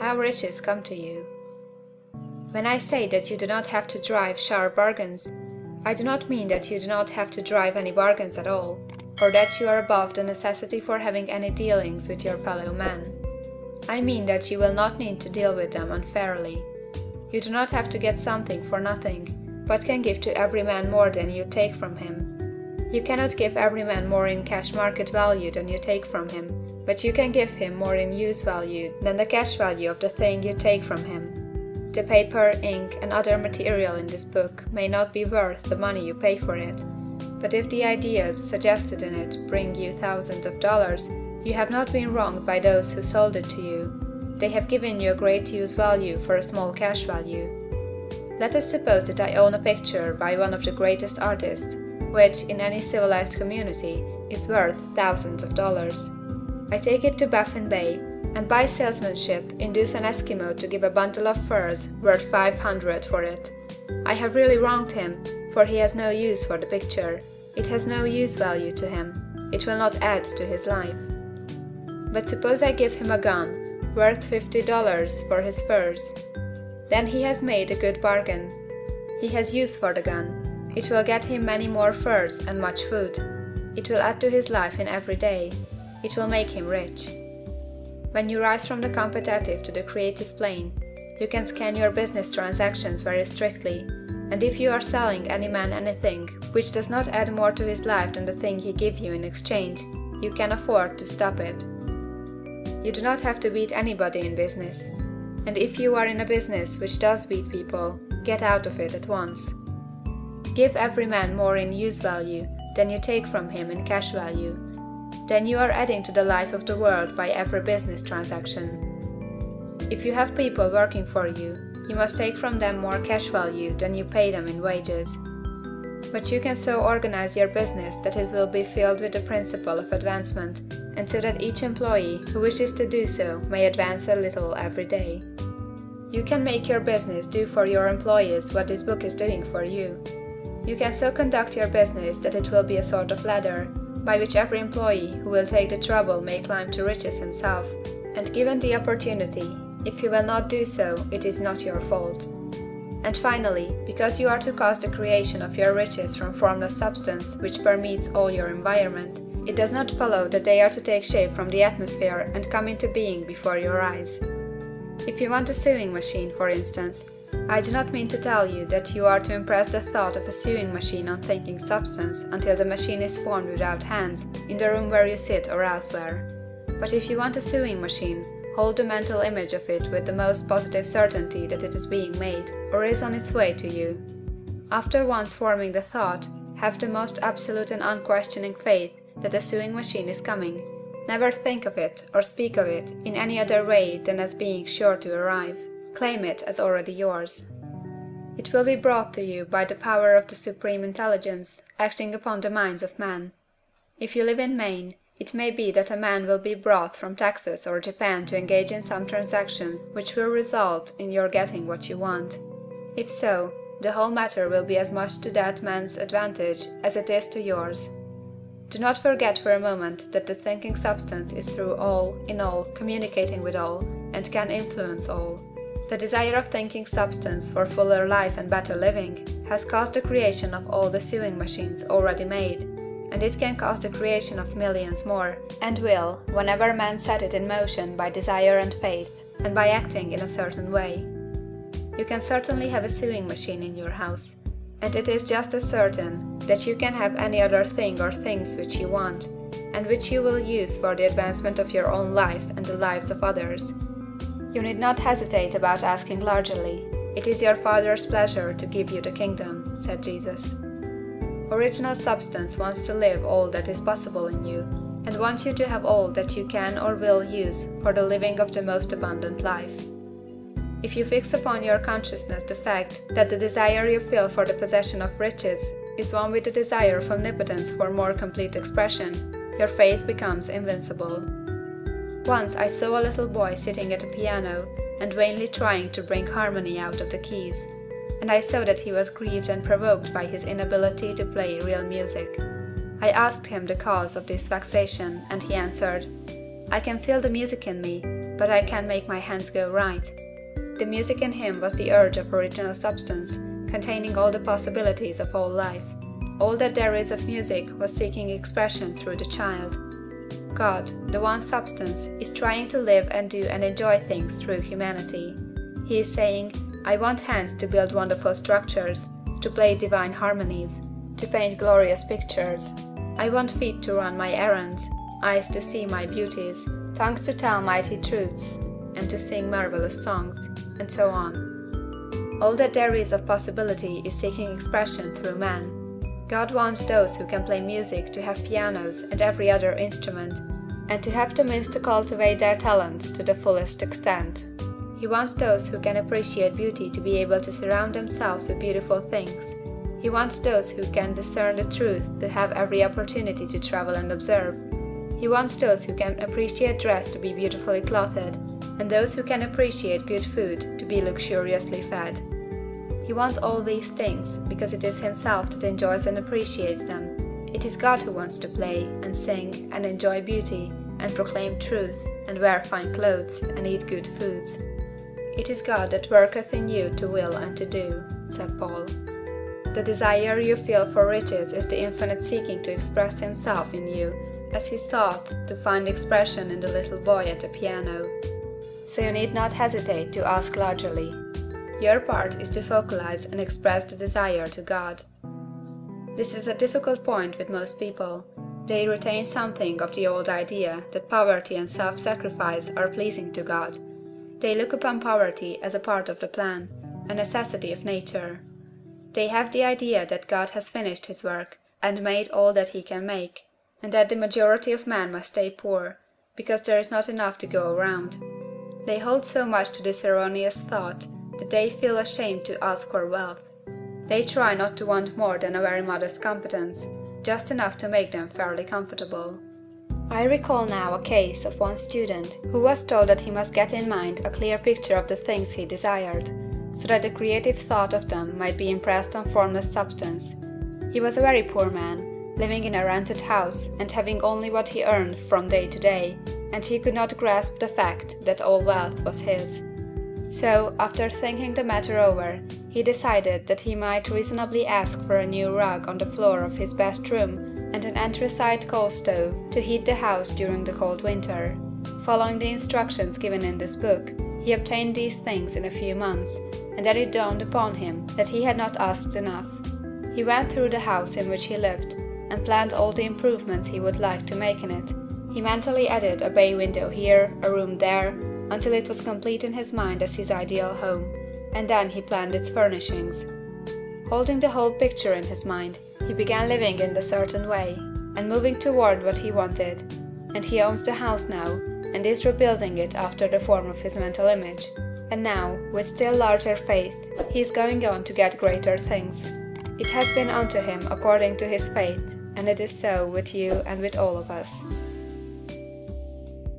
How riches come to you. When I say that you do not have to drive sharp bargains, I do not mean that you do not have to drive any bargains at all, or that you are above the necessity for having any dealings with your fellow men. I mean that you will not need to deal with them unfairly. You do not have to get something for nothing, but can give to every man more than you take from him. You cannot give every man more in cash market value than you take from him, but you can give him more in use value than the cash value of the thing you take from him. The paper, ink, and other material in this book may not be worth the money you pay for it, but if the ideas suggested in it bring you thousands of dollars, you have not been wronged by those who sold it to you. They have given you a great use value for a small cash value. Let us suppose that I own a picture by one of the greatest artists, which, in any civilized community, is worth thousands of dollars. I take it to Baffin Bay, and by salesmanship induce an Eskimo to give a bundle of furs worth $500 for it. I have really wronged him, for he has no use for the picture. It has no use value to him. It will not add to his life. But suppose I give him a gun worth $50 for his furs. Then he has made a good bargain. He has use for the gun. It will get him many more furs and much food. It will add to his life in every day. It will make him rich. When you rise from the competitive to the creative plane, you can scan your business transactions very strictly, and if you are selling any man anything which does not add more to his life than the thing he gives you in exchange, you can afford to stop it. You do not have to beat anybody in business, and if you are in a business which does beat people, get out of it at once. Give every man more in use value than you take from him in cash value. Then you are adding to the life of the world by every business transaction. If you have people working for you, you must take from them more cash value than you pay them in wages. But you can so organize your business that it will be filled with the principle of advancement, and so that each employee who wishes to do so may advance a little every day. You can make your business do for your employees what this book is doing for you. You can so conduct your business that it will be a sort of ladder, by which every employee who will take the trouble may climb to riches himself, and given the opportunity, if he will not do so, it is not your fault. And finally, because you are to cause the creation of your riches from formless substance which permeates all your environment, it does not follow that they are to take shape from the atmosphere and come into being before your eyes. If you want a sewing machine, for instance, I do not mean to tell you that you are to impress the thought of a sewing machine on thinking substance until the machine is formed without hands, in the room where you sit or elsewhere. But if you want a sewing machine, hold the mental image of it with the most positive certainty that it is being made, or is on its way to you. After once forming the thought, have the most absolute and unquestioning faith that a sewing machine is coming. Never think of it or speak of it in any other way than as being sure to arrive. Claim it as already yours. It will be brought to you by the power of the Supreme Intelligence acting upon the minds of men. If you live in Maine, it may be that a man will be brought from Texas or Japan to engage in some transaction which will result in your getting what you want. If so, the whole matter will be as much to that man's advantage as it is to yours. Do not forget for a moment that the thinking substance is through all, in all, communicating with all, and can influence all. The desire of thinking substance for fuller life and better living has caused the creation of all the sewing machines already made, and it can cause the creation of millions more, and will, whenever men set it in motion by desire and faith, and by acting in a certain way. You can certainly have a sewing machine in your house, and it is just as certain that you can have any other thing or things which you want, and which you will use for the advancement of your own life and the lives of others. You need not hesitate about asking largely. It is your Father's pleasure to give you the kingdom, said Jesus. Original substance wants to live all that is possible in you, and wants you to have all that you can or will use for the living of the most abundant life. If you fix upon your consciousness the fact that the desire you feel for the possession of riches is one with the desire of omnipotence for more complete expression, your faith becomes invincible. Once I saw a little boy sitting at a piano and vainly trying to bring harmony out of the keys, and I saw that he was grieved and provoked by his inability to play real music. I asked him the cause of this vexation, and he answered, I can feel the music in me, but I can't make my hands go right. The music in him was the urge of original substance, containing all the possibilities of all life. All that there is of music was seeking expression through the child. God, the one substance, is trying to live and do and enjoy things through humanity. He is saying, I want hands to build wonderful structures, to play divine harmonies, to paint glorious pictures. I want feet to run my errands, eyes to see my beauties, tongues to tell mighty truths, and to sing marvelous songs, and so on. All that there is of possibility is seeking expression through man. God wants those who can play music to have pianos and every other instrument, and to have the means to cultivate their talents to the fullest extent. He wants those who can appreciate beauty to be able to surround themselves with beautiful things. He wants those who can discern the truth to have every opportunity to travel and observe. He wants those who can appreciate dress to be beautifully clothed, and those who can appreciate good food to be luxuriously fed. He wants all these things because it is himself that enjoys and appreciates them. It is God who wants to play and sing and enjoy beauty and proclaim truth and wear fine clothes and eat good foods. It is God that worketh in you to will and to do, said Paul. The desire you feel for riches is the infinite seeking to express himself in you, as he sought to find expression in the little boy at the piano. So you need not hesitate to ask largely. Your part is to focalize and express the desire to God. This is a difficult point with most people. They retain something of the old idea that poverty and self-sacrifice are pleasing to God. They look upon poverty as a part of the plan, a necessity of nature. They have the idea that God has finished his work and made all that he can make, and that the majority of men must stay poor, because there is not enough to go around. They hold so much to this erroneous thought that they feel ashamed to ask for wealth. They try not to want more than a very modest competence, just enough to make them fairly comfortable. I recall now a case of one student who was told that he must get in mind a clear picture of the things he desired, so that the creative thought of them might be impressed on formless substance. He was a very poor man, living in a rented house and having only what he earned from day to day, and he could not grasp the fact that all wealth was his. So, after thinking the matter over, he decided that he might reasonably ask for a new rug on the floor of his best room and an anthracite coal stove to heat the house during the cold winter. Following the instructions given in this book, he obtained these things in a few months, and then it dawned upon him that he had not asked enough. He went through the house in which he lived, and planned all the improvements he would like to make in it. He mentally added a bay window here, a room there, until it was complete in his mind as his ideal home, and then he planned its furnishings. Holding the whole picture in his mind, he began living in the certain way, and moving toward what he wanted, and he owns the house now, and is rebuilding it after the form of his mental image, and now, with still larger faith, he is going on to get greater things. It has been unto him according to his faith, and it is so with you and with all of us.